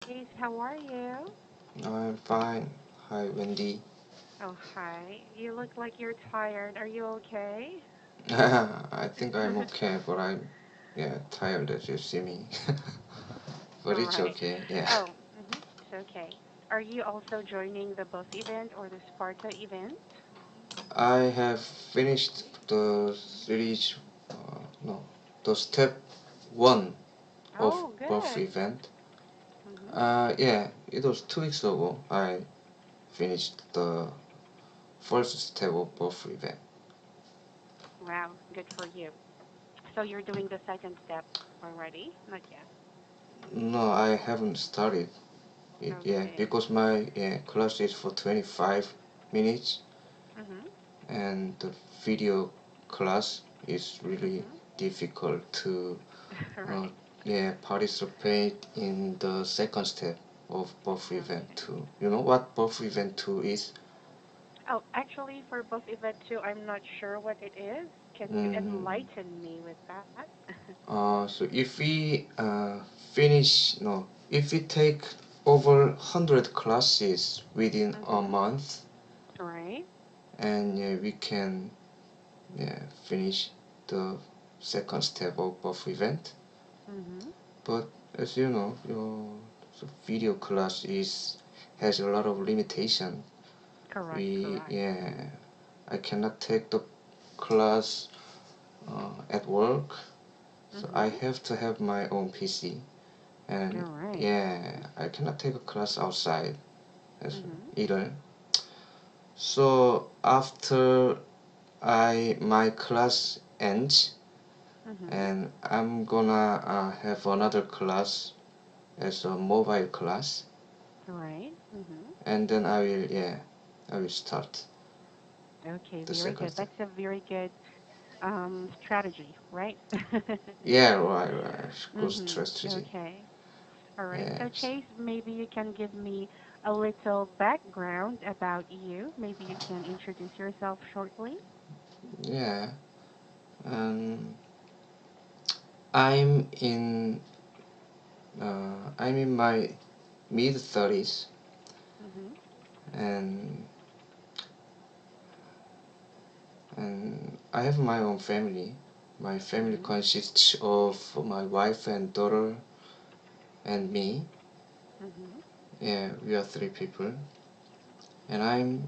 Chase. How are you? I'm fine. Hi, Wendy. Oh, hi. You look like you're tired. Are you okay? I think I'm okay, but I'm tired as you see me. But All it's right. okay. Yeah. Oh, it's okay. Are you also joining the bus event or the Sparta event? I have finished the series. No, the step one of Oh, birth good. event. Mm-hmm. Yeah, it was 2 weeks ago. I finished the first step of birth event. Wow, good for you. So you're doing the second step already? Not yet. No, I haven't started it yet Okay. because my class is for 25 minutes Mm-hmm. and the video class is really Mm-hmm. difficult to uh, Right. participate in the second step of buff event Okay. 2. You know what buff event 2 is? Oh, actually, for both event two, I'm not sure what it is. Can you Mm, enlighten me with that? so if we finish, no, if we take over 100 classes within a Mm-hmm. month, Right. and we can finish the second step of buff event. Mm-hmm. But as you know, your video class is has a lot of limitation. Correct, We correct. yeah, I cannot take the class at work, so I Mm-hmm. have to have my own PC. All And right. yeah, I cannot take a class outside as Mm-hmm. either. So after I my class ends, Mm-hmm. and I'm gonna have another class as a mobile class, All right. Mm-hmm. and then I will start Okay, the very second good. step. That's a very good strategy, right? Yeah, right. Good Mm-hmm. strategy. Okay. All right. So Yes. Chase, maybe you can give me a little background about you. Maybe you can introduce yourself shortly. Yeah. Um, I'm in I'm in my mid 30s, Mm-hmm. and I have my own family. My family Mm-hmm. consists of my wife and daughter and me. Mm-hmm. Yeah, we are 3 people, and I'm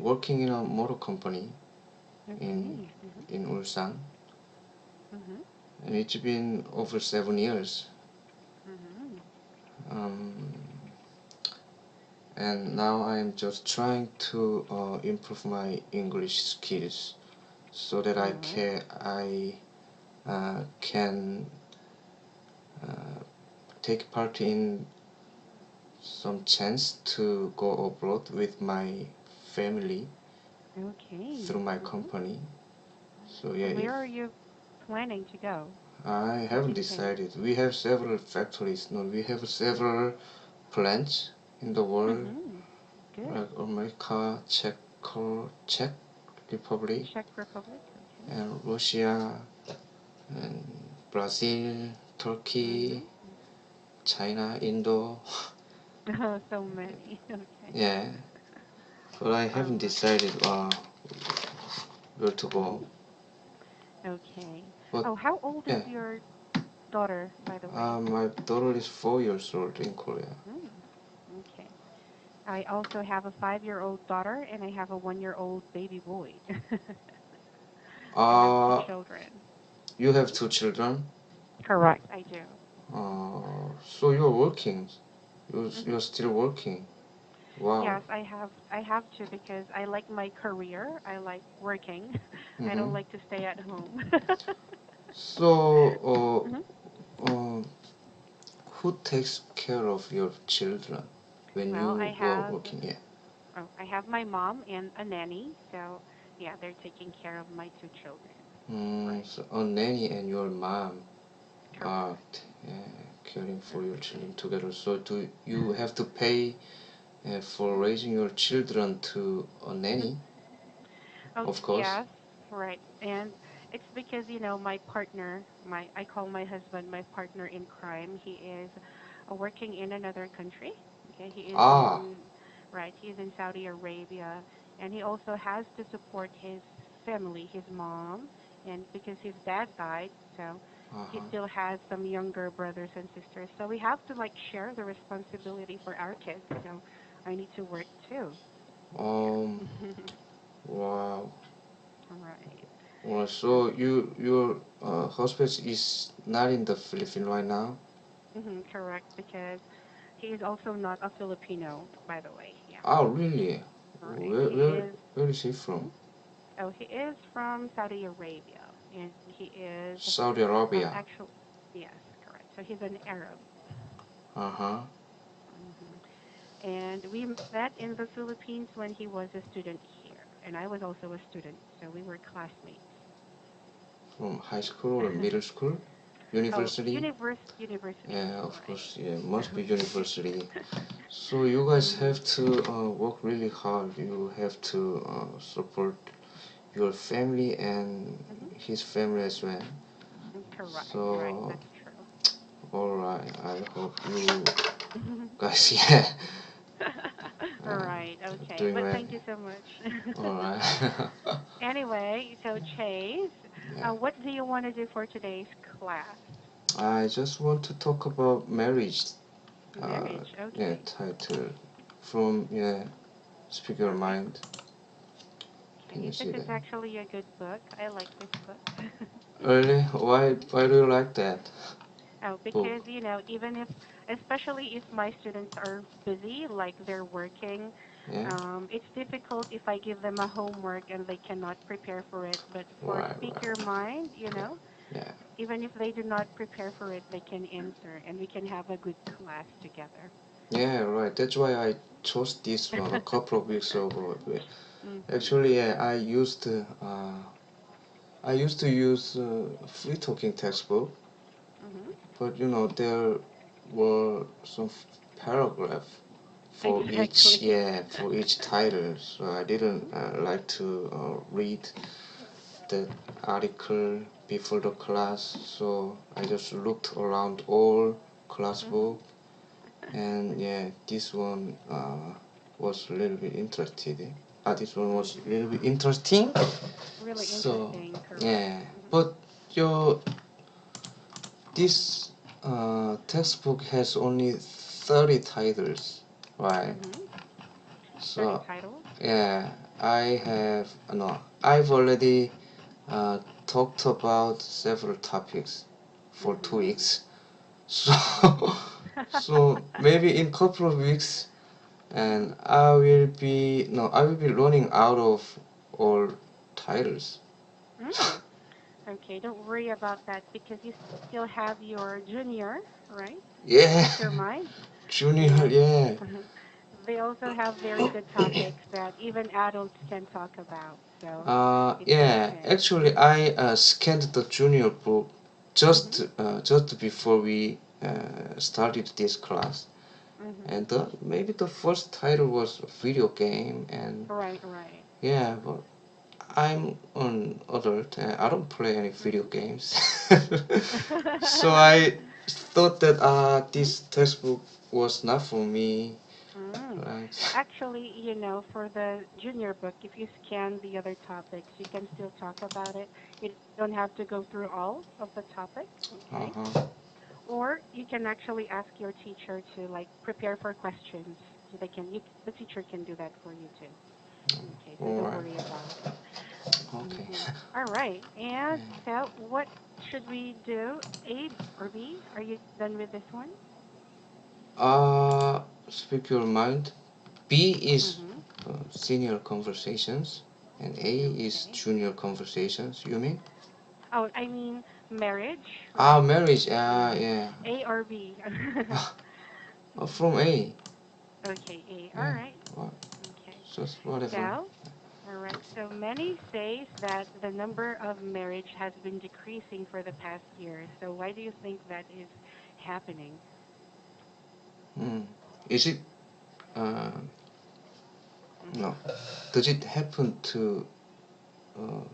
working in a motor company in Okay. Mm-hmm. Ulsan, Mm-hmm. and it's been over 7 years. Mm-hmm. Um, and now I'm just trying to improve my English skills so that All right. I can uh, take part in some chance to go abroad with my family Okay. through my Mm-hmm. company. So yeah, if Where are you planning to go? I What haven't intending? decided, we have several factories. No, we have several plants in the world, Mm-hmm. Good. like America, Czech Republic, Czech Republic. Okay. and Russia, and Brazil, Turkey, Mm-hmm. China, Indo. Oh, so many. Okay. Yeah, but I All haven't right. decided where to Mm-hmm. go. Okay. But Oh, how old is yeah, your daughter, by the way? my daughter is 4 years old in Korea. Mm. Okay. I also have a 5-year-old daughter and I have a 1-year-old baby boy. I have two Uh, children. you have Mm-hmm. 2 children. Correct, I do. So you're working. Mm-hmm. You're still working. Wow. Yes, I have to because I like my career. I like working. I Mm-hmm. don't like to stay at home. So, Hmm. who takes care of your children when Well, you were working? Yeah. I have my mom and a nanny, so yeah, they're taking care of my two children. Right. So a nanny and your mom are Correct. caring for your children Okay. together. So do you have to pay for raising your children to a Hmm. nanny? Oh, Of course. yes, right. And it's because, my partner, I call my husband my partner in crime. He is working in another country. Okay, he is Ah, in right. He is in Saudi Arabia, and he also has to support his family, his mom, and because his dad died, so he uh-huh. still has some younger brothers and sisters. So we have to like share the responsibility for our kids. So I need to work too. Um, Yeah. wow. Right. Well, so Okay. your husband is not in the Philippines right now? Correct, because he is also not a Filipino, by the way. Yeah. Oh, really? Right. Where is he from? Mhm. Oh, he is from Saudi Arabia, and he is Saudi Arabia. actually, yes, correct. So he's an Arab. Uh-huh. hmm And we met in the Philippines when he was a student here, and I was also a student, so we were classmates. From high school or middle school? Oh, University? university, Yeah, of right? course. Yeah, must be Okay. university. So you guys hmm have to work really hard. You have to support your family and hmm his family as well. Correct. Right. So, That's true. alright. I hope you guys, yeah, All uh, right. Okay. doing But well. thank you so much. Alright. Anyway, so Chase, Yeah. what do you want to do for today's class? I just want to talk about marriage. Uh, Marriage. yeah, Okay. title from yeah, Speak Your All right. Mind. Can you Okay. This see is that? actually a good book. I like this book. Really? Why do you like that Oh, book? because, even if, especially if my students are busy, like they're working, Yeah. it's difficult if I give them a homework and they cannot prepare for it. But for Right. Speak Your Right. Mind, Yeah. Yeah. even if they do not prepare for it, they can answer and we can have a good class together. Yeah. Right. That's why I chose this one a couple of weeks ago. Mhm. Actually, yeah, I used to use free talking textbook, Mhm. but there were some paragraph for each Exactly. yeah for each title, so I didn't Mhm. like to read the article before the class, so I just looked around all class Mhm. book, and yeah, this one was a little bit interested. This one was a Mhm. little bit interesting. Really So interesting, correct. yeah, Mhm. but your this textbook has only 30 titles, right? Mhm. 30 So titles. yeah, I have no. I've already uh, talked about several topics for two Mhm. weeks. So Oh. so maybe in couple of weeks, Mhm. and I will be running out of all titles. Mm. Okay, don't worry about that because you still have your junior, right? Speak Yeah, Your Mind. junior. And Yeah. they also have very good topics that even adults can talk about. So it's Yeah, okay. actually, I scanned the junior book Mhm. just before we started this class, Mhm. and maybe the first title was a video game, and Right, right. yeah, but I'm an adult and I don't play any video Mhm. games, so I thought that Mhm. this textbook was not for me, Mm. right? Actually, for the junior book, if you scan the other topics, you can still talk about it. You don't have to go through all of the topics, okay? Uh-huh. Or you can actually ask your teacher to like prepare for questions. So the teacher can do that for you too. Okay, so All don't right. worry about it. Okay. All right. And so what should we do? A or B? Are you done with this one? Speak your mind. B is Mm-hmm. senior conversations, and A is Okay. junior conversations. You mean? Oh, I mean marriage, right? Marriage. Yeah. Yeah. A or B? From A. Okay, A. All Yeah. right. Well, Okay. just whatever. So, all right. So many say that the number of marriage has been decreasing for the past year. So why do you think that is happening? Hmm. Is it? Uh, Mm-hmm. no. Does it happen to uh,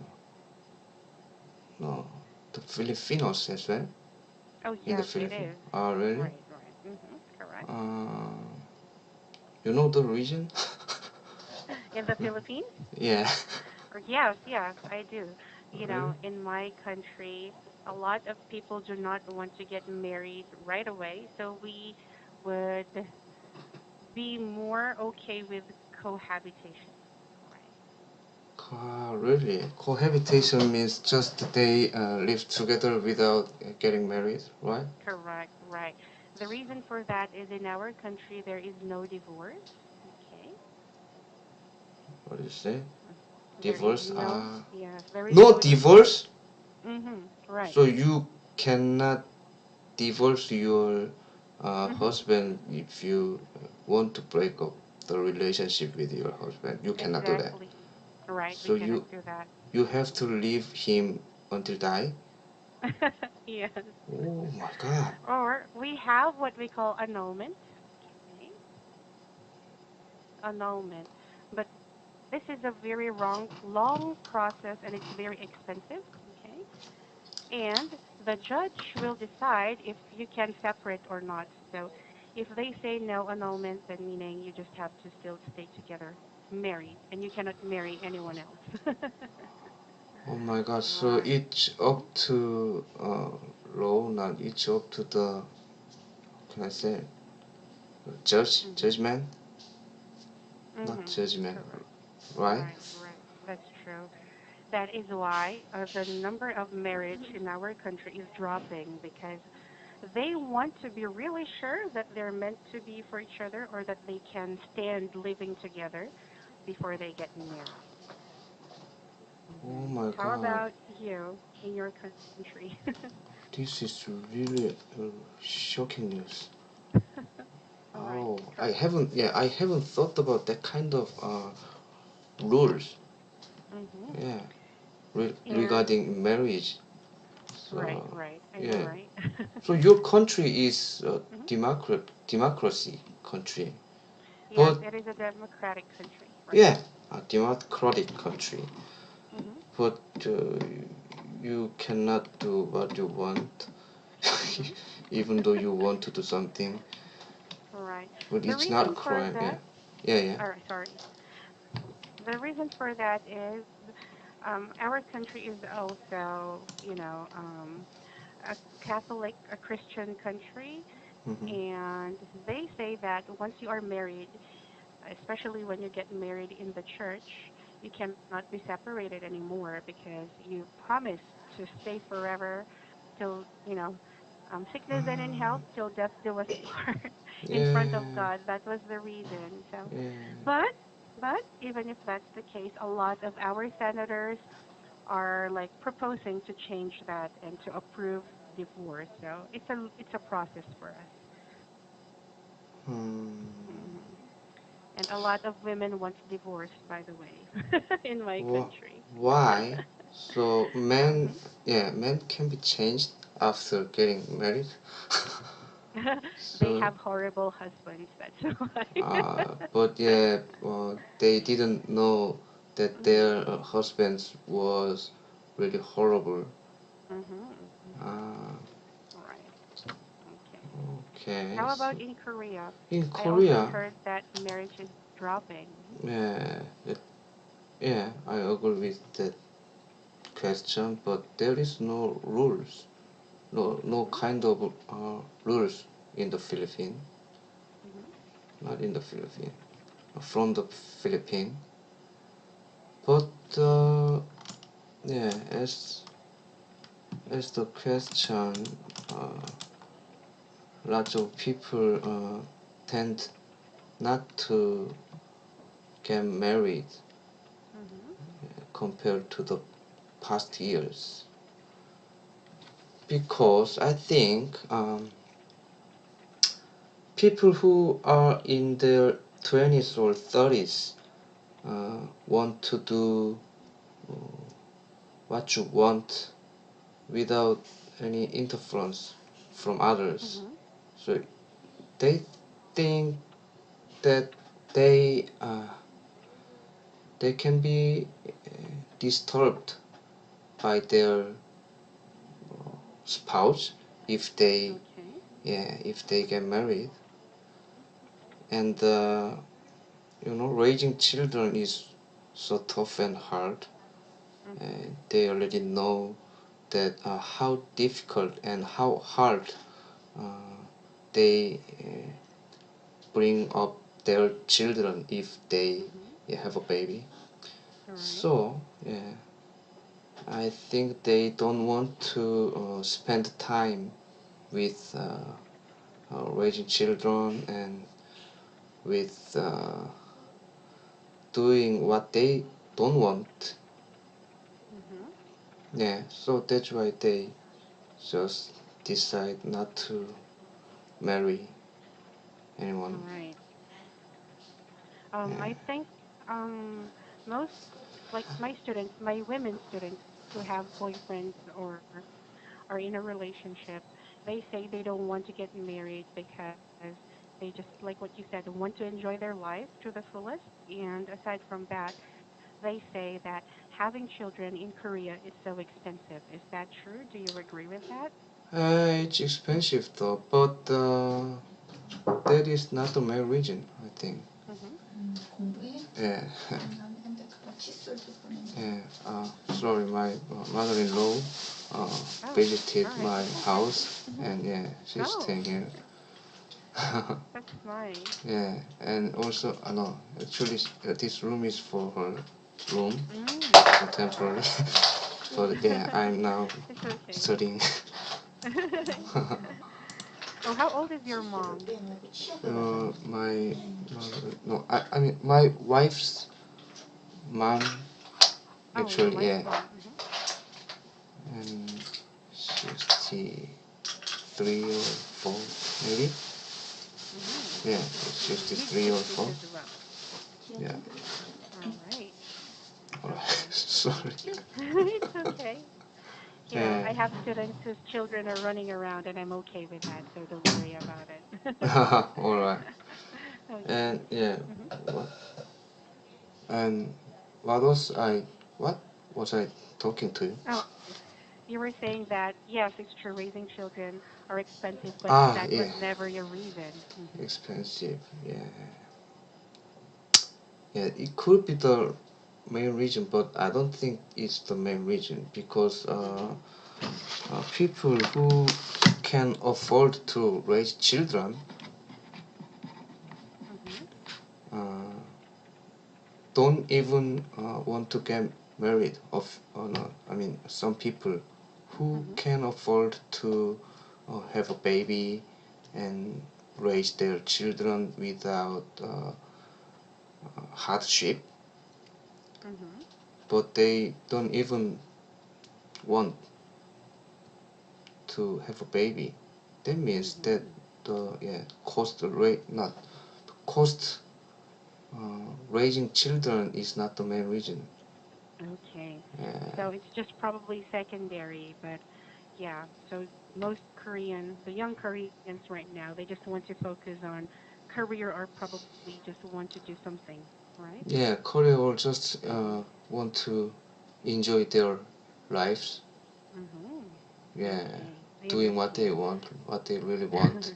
no the Filipinos as well Oh, in the yes, it Philippines? is. Oh, really? Right, right. Mm-hmm. correct. Uh, you know the reason? In the Philippines? Yeah. Yes, yes, I do. Really? In my country, a lot of people do not want to get married right away, so we would be more okay with cohabitation. Right. Really? Cohabitation means just they live together without getting married, right? Correct, right. The reason for that is in our country there is no divorce. Okay. What do you say? Mm. There is Divorce? no, yes, there is No no divorce. divorce? Right. So you cannot divorce your Mhm. husband if you want to break up the relationship with your husband. You cannot do that. Exactly. Right, we So cannot you do that. you have to leave him until die. Yes. Oh my God. Or we have what we call annulment. Okay. Annulment. But this is a very long process and it's very expensive. Okay. And the judge will decide if you can separate or not. So if they say no annulment, then meaning you just have to still stay together, married, and you cannot marry anyone else. Oh my God. So Right. it's up Mhm. to law, not it's up to the, can I say, Mhm. judgment, not Mhm. judgment, Correct. right? Right. Right. That's true. That is why the number of marriage in our country is dropping because they want to be really sure that they're meant to be for each other or that they can stand living together before they get married. Oh Hmm. my How God. about you in your country? This is really shocking news. Right. Oh, I haven't thought about that kind of rules. Mhm. Yeah, And regarding marriage. right, So, right. I know, yeah. right? So your country is a Mhm. democracy country, Yes, but it is a democratic country, right? yeah, a democratic country. Mhm. But you cannot do what you want, Mhm. even though you want to do something. Right. But The it's not a reason for crime. Yeah, that, yeah, yeah. or sorry, the reason for that is our country is also, a Catholic, a Christian country, Mm-hmm. and they say that once you are married, especially when you get married in the church, you cannot be separated anymore because you promised to stay forever till, sickness and in health till death do us part in front of Yeah, God. That was the reason. So, yeah. but but even if that's the case, a lot of our senators are like proposing to change that and to approve divorce. So it's a process for us. Hmm. Hmm. And a lot of women want divorce, by the way, in my country. Why? So men, Hmm. yeah, men can be changed after getting married. They So, have horrible husbands, that's why. but yeah, they didn't know that Hmm. their husbands was really horrible. Hmm. Hmm. Ah, Right. Okay. okay. How So about in Korea? in I also Korea, heard that marriage is dropping. yeah, yeah, I agree with that question, but there is no rules, no Hmm. kind of rules in the Philippines, Hmm. not in the Philippines, from the Philippines. But yeah, as the question, uh, lots of people tend not to get married Hmm. compared to the past years because I think people who are in their 20s or 30s want to do what you want without any interference from others. Hmm. So they think that they can be disturbed by their spouse if they Okay. yeah if they get married. and raising children is so tough and hard. Mhm. They already know that how difficult and how hard uh, they bring up their children if they Mhm. have a baby. All right. So yeah, I think they don't want to spend time with raising children and with doing what they don't want. Mhm. Yeah, so that's why they just decide not to marry All anyone. right. Yeah. I think most like my students, my women students who have boyfriends or are in a relationship, they say they don't want to get married because they just like what you said, want to enjoy their life to the fullest. And aside from that, they say that having children in Korea is so expensive. Is that true? Do you agree with that? It's expensive though, but that is not the main reason, I think. Mhm. Yeah. Yeah. Sorry, my mother-in-law uh, Oh, visited all right. my It's okay. house, and yeah, she's Oh, staying here. that's nice. Yeah, and also, no, actually, this room is for her room, Mm. temporary. But yeah, I'm now It's okay. studying. Oh, how old is your mom? My mother, no, I mean my wife's mom, Oh, your actually, wife's yeah, mom. Mhm. and 63 or 4, maybe. Mhm. Yeah, So mid 63 or 60s 4. as well. Yeah, All right. alright, Okay. sorry. It's okay. You know, Yeah, I have students whose children are running around and I'm okay with that, so don't worry about it. alright. And Okay. yeah, Mhm. what? And what was I, what was I talking to you? Oh, you were saying that yes, it's true, raising children are expensive, but Ah, that was yeah, never your reason. Mhm. expensive. Yeah, yeah, it could be the main reason, but I don't think it's the main reason because Mhm. people who can afford to raise children Mhm. uh, don't even want to get married. Of or not, I mean, some people who Mhm. can afford to have a baby and raise their children without hardship, Mhm. but they don't even want to have a baby. That means that Mhm. the cost rate not cost raising children is not the main reason. Okay. Uh, So it's just probably secondary, but yeah. So most Korean, the young Koreans right now, they just want to focus on career or probably just want to do something, right? yeah, Korea will just want to enjoy their lives. Mhm. Yeah, Okay. I doing what they understand. want, what they really want.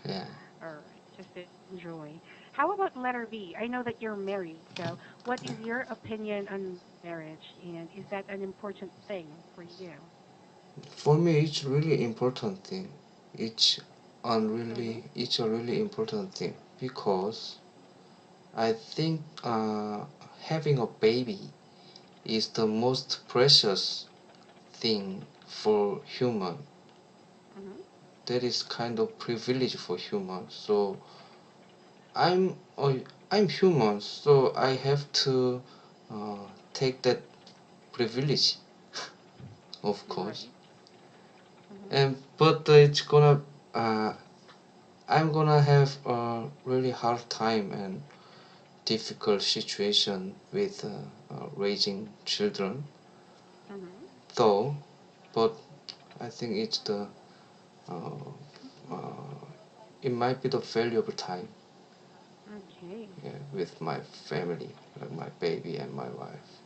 Yeah. All right. Just enjoy. How about letter B? I know that you're married, so what is your opinion on marriage, and is that an important thing for you? For me, it's really important thing. Mhm. It's a really important thing because I think having a baby is the most precious thing for human. Mhm. That is kind of privilege for human. So I'm uh, I'm human, so I have to take that privilege, of course. Right. Mhm. And but it's gonna I'm gonna have a really hard time and difficult situation with raising children, Mhm. though. But I think uh, uh, it might be the valuable time, Okay. yeah, with my family, like my baby and my wife.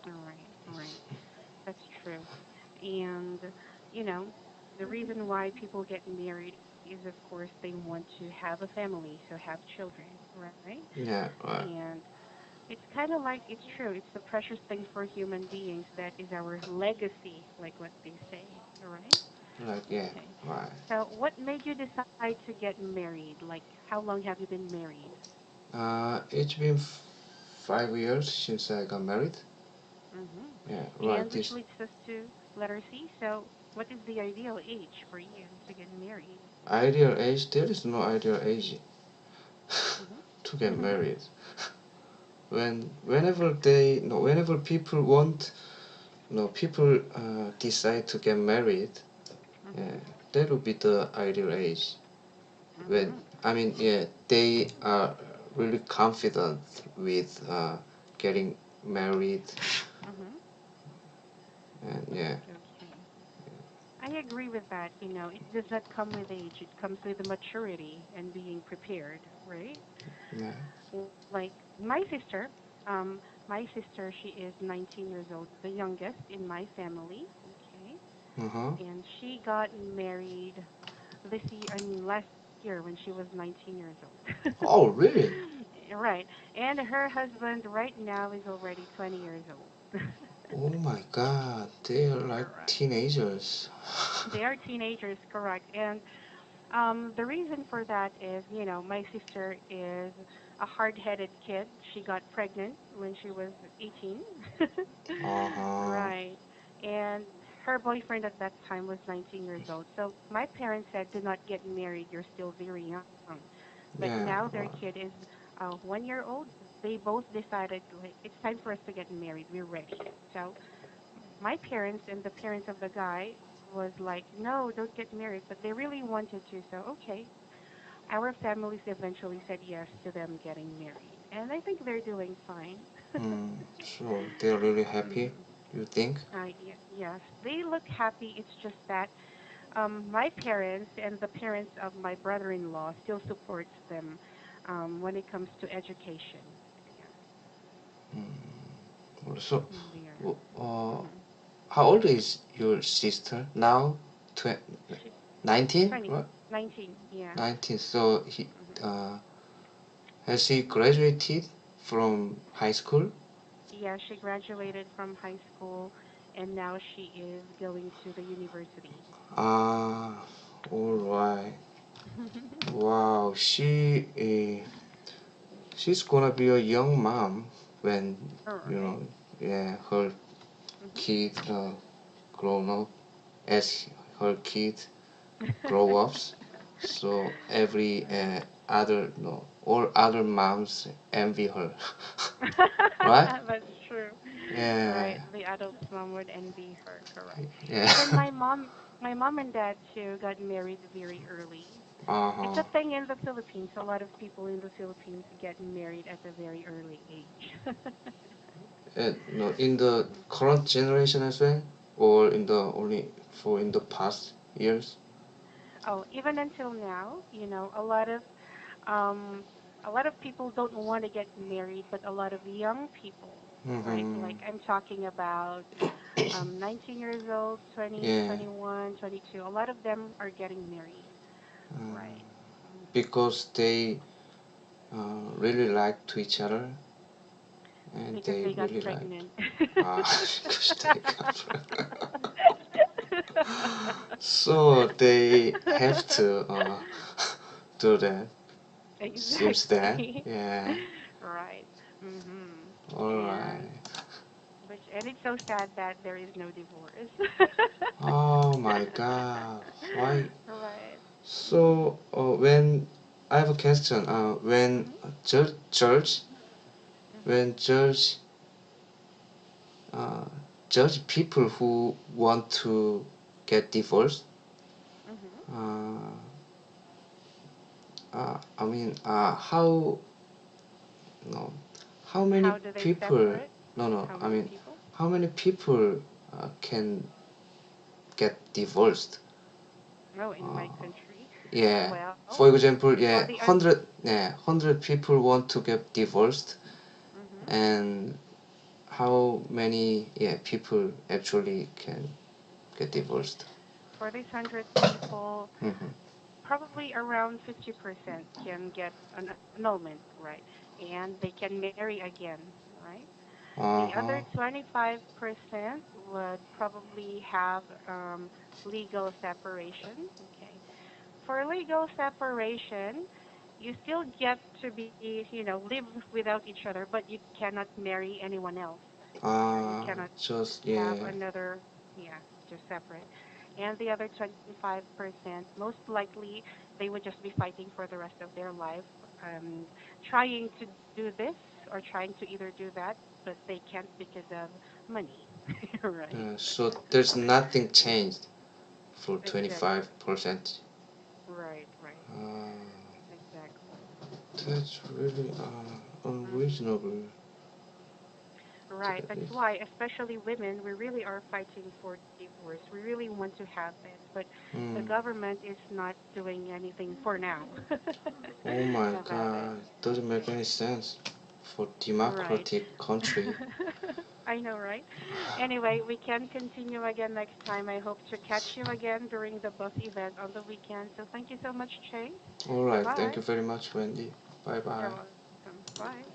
All right. All right. That's true. And you know, the reason why people get married is is, of course, they want to have a family, so have children, right? Yeah, right. And it's kind of like it's true. It's the precious thing for human beings that is our legacy, like what they say, right? Like, yeah, Okay. right. So, what made you decide to get married? Like, how long have you been married? It's been 5 years since I got married. Mm-hmm. Yeah, right. And which This leads us to letter C. So, what is the ideal age for you to get married? ideal age, there is no ideal age to get Mm-hmm. married. Whenever they, no, whenever people want, no, people decide to get married, yeah, Mm-hmm. that would be the ideal age. When, Mm-hmm. I mean, yeah, they are really confident with getting married, Mm-hmm. and yeah, Okay. I agree with that. It does not come with age. It comes with the maturity and being prepared, right? yeah, Like my sister, um, my sister, she is 19 years old, the youngest in my family. Okay, uh-huh. and she got married last year when she was 19 years old. Oh, really? Right, and her husband right now is already 20 years old. Oh my God, they are like Correct. teenagers. They are teenagers, correct. And the reason for that is, my sister is a hard-headed kid. She got pregnant when she was 18. Uh-huh. Right. And her boyfriend at that time was 19 years old. So my parents said, do not get married. You're still very young. But now Yeah, their kid right. is 1 year old. They both decided, like, it's time for us to get married. We're ready. So my parents and the parents of the guy was like, no, don't get married. But they really wanted to. So, okay, our families eventually said yes to them getting married. And I think they're doing fine. Hmm. So they're really happy, Mm. you think? Yes, they look happy. It's just that my parents and the parents of my brother-in-law still supports them when it comes to education. Yeah, So, they are. w- uh, Hmm. how old is your sister now? She's 19, 20, right? 19. Yeah. 19. So Hmm. has he graduated from high school? Yeah, she graduated from high school and now she is going to the university. Ah, all Hmm. right. Wow, she's gonna be a young mom when All you right. know, yeah, her Hmm. kid grown up as her kid grow ups. So every other no, all other moms envy her, right? That's true. Yeah, Right. The adult mom would envy her, correct. yeah. Even my mom and dad too got married very early. Uh It's huh. a thing in the Philippines. A lot of people in the Philippines get married at a very early age. No, in the Mhm. current generation as well, or in the only for in the past years. Oh, even until now, um a lot of people don't want to get married, but a lot of young people, right? Mm-hmm. Like I'm talking about 19 years old, 20, Yeah, 21, 22. A lot of them are getting married, right? because they really like to each other, and Because they they got really like pregnant. because they got so they have to do that. Seems that, Exactly. yeah. Right. Mhm. All And right. it's so sad that there is no divorce. Oh my God. Why? Right. Mhm. So when I have a question, when Mhm. church, Mhm. when uh, judge people who want to get divorced, Mhm. uh, I mean, how no, how many How do they people? separate? No, no. How I many mean, people? how many people can get divorced? Oh, in Uh, my country. yeah. Well, For example, for yeah, the un 100 people want to get divorced, Mhm. and how many people actually can get divorced? For these 100 people, Mm-hmm. probably around 50% can get an annulment, right? And they can marry again, right? The other Uh-huh. 25% would probably have legal separation. Okay. For legal separation, you still get to be, live without each other, but you cannot marry anyone else. You cannot Just, have yeah. another, yeah, just separate. And the other 25%, most likely, they would just be fighting for the rest of their life, trying to do this or trying to either do that, but they can't because of money, right? So there's nothing changed for Exactly. 25%. Right, right. Uh, Exactly. that's really Mhm. unreasonable. Right. That's why, especially women, we really are fighting for divorce. We really want to have it, but the Mm. government is not doing anything for now Oh my about it. god, doesn't make any sense for Right. democratic country. I know, right? Anyway, we can continue again next time. I hope to catch you again during the bus event on the weekend. So thank you so much, Chase. Alright, thank Bye-bye. you very much, Wendy. Bye You're bye. welcome. Bye.